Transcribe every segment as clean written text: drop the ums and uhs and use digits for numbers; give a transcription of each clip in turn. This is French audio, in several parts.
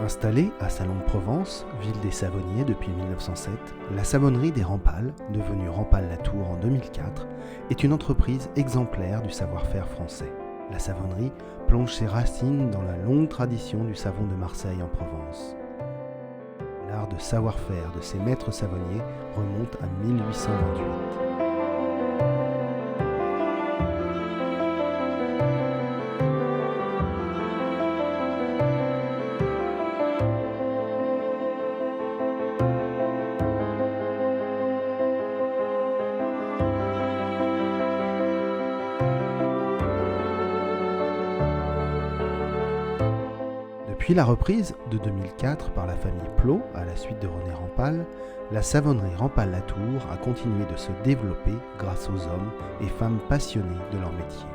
Installée à Salon-de-Provence, ville des savonniers depuis 1907, la savonnerie des Rampal, devenue Rampal-Latour en 2004, est une entreprise exemplaire du savoir-faire français. La savonnerie plonge ses racines dans la longue tradition du savon de Marseille en Provence. L'art de savoir-faire de ces maîtres savonniers remonte à 1828. Depuis la reprise de 2004 par la famille Plot à la suite de René Rampal, la savonnerie Rampal-Latour a continué de se développer grâce aux hommes et femmes passionnés de leur métier.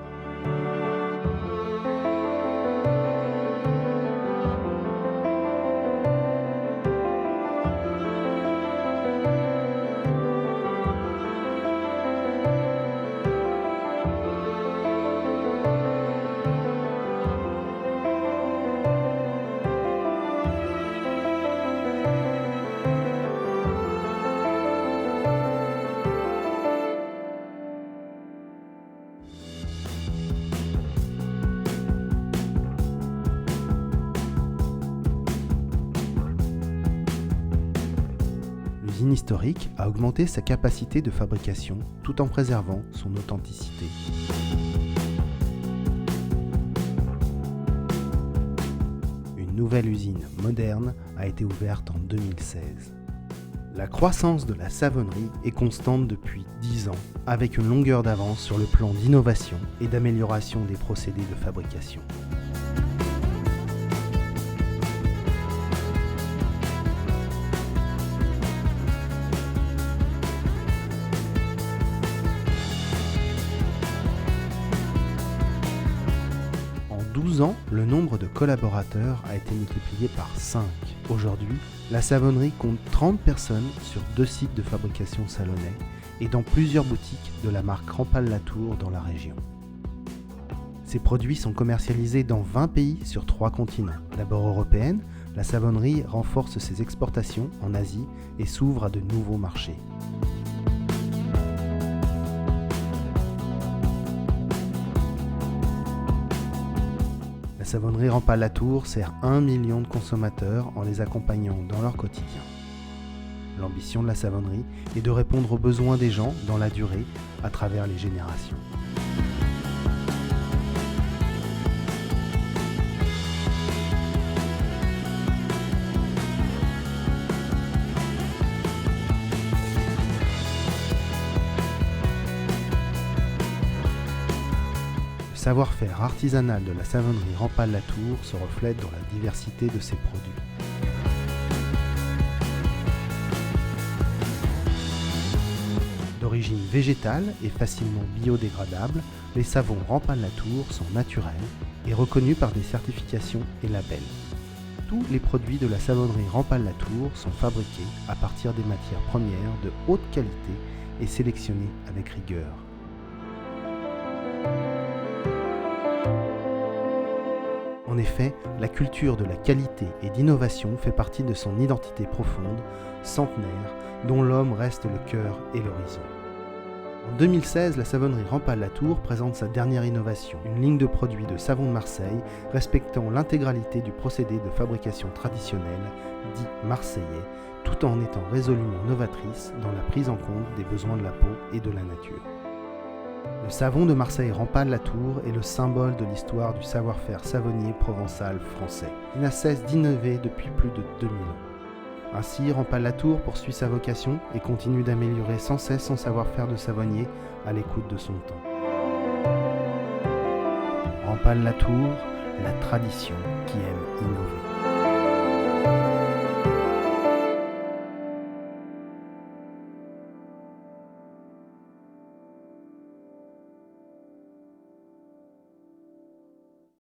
L'usine historique a augmenté sa capacité de fabrication tout en préservant son authenticité. Une nouvelle usine moderne a été ouverte en 2016. La croissance de la savonnerie est constante depuis 10 ans, avec une longueur d'avance sur le plan d'innovation et d'amélioration des procédés de fabrication. En 12 ans, le nombre de collaborateurs a été multiplié par 5. Aujourd'hui, la savonnerie compte 30 personnes sur 2 sites de fabrication salonnais et dans plusieurs boutiques de la marque Rampal-Latour dans la région. Ces produits sont commercialisés dans 20 pays sur 3 continents. D'abord européenne, la savonnerie renforce ses exportations en Asie et s'ouvre à de nouveaux marchés. La savonnerie Rampal-Latour sert 1 million de consommateurs en les accompagnant dans leur quotidien. L'ambition de la savonnerie est de répondre aux besoins des gens dans la durée à travers les générations. Le savoir-faire artisanal de la savonnerie Rampal-Latour se reflète dans la diversité de ses produits. D'origine végétale et facilement biodégradable, les savons Rampal-Latour sont naturels et reconnus par des certifications et labels. Tous les produits de la savonnerie Rampal-Latour sont fabriqués à partir des matières premières de haute qualité et sélectionnés avec rigueur. En effet, la culture de la qualité et d'innovation fait partie de son identité profonde, centenaire, dont l'homme reste le cœur et l'horizon. En 2016, la savonnerie Rampal-Latour présente sa dernière innovation, une ligne de produits de savon de Marseille respectant l'intégralité du procédé de fabrication traditionnel, dit marseillais, tout en étant résolument novatrice dans la prise en compte des besoins de la peau et de la nature. Le savon de Marseille Rampal-Latour est le symbole de l'histoire du savoir-faire savonnier provençal français. Il n'a cesse d'innover depuis plus de 2000 ans. Ainsi, Rampal-Latour poursuit sa vocation et continue d'améliorer sans cesse son savoir-faire de savonnier à l'écoute de son temps. Rampal-Latour, la tradition qui aime innover.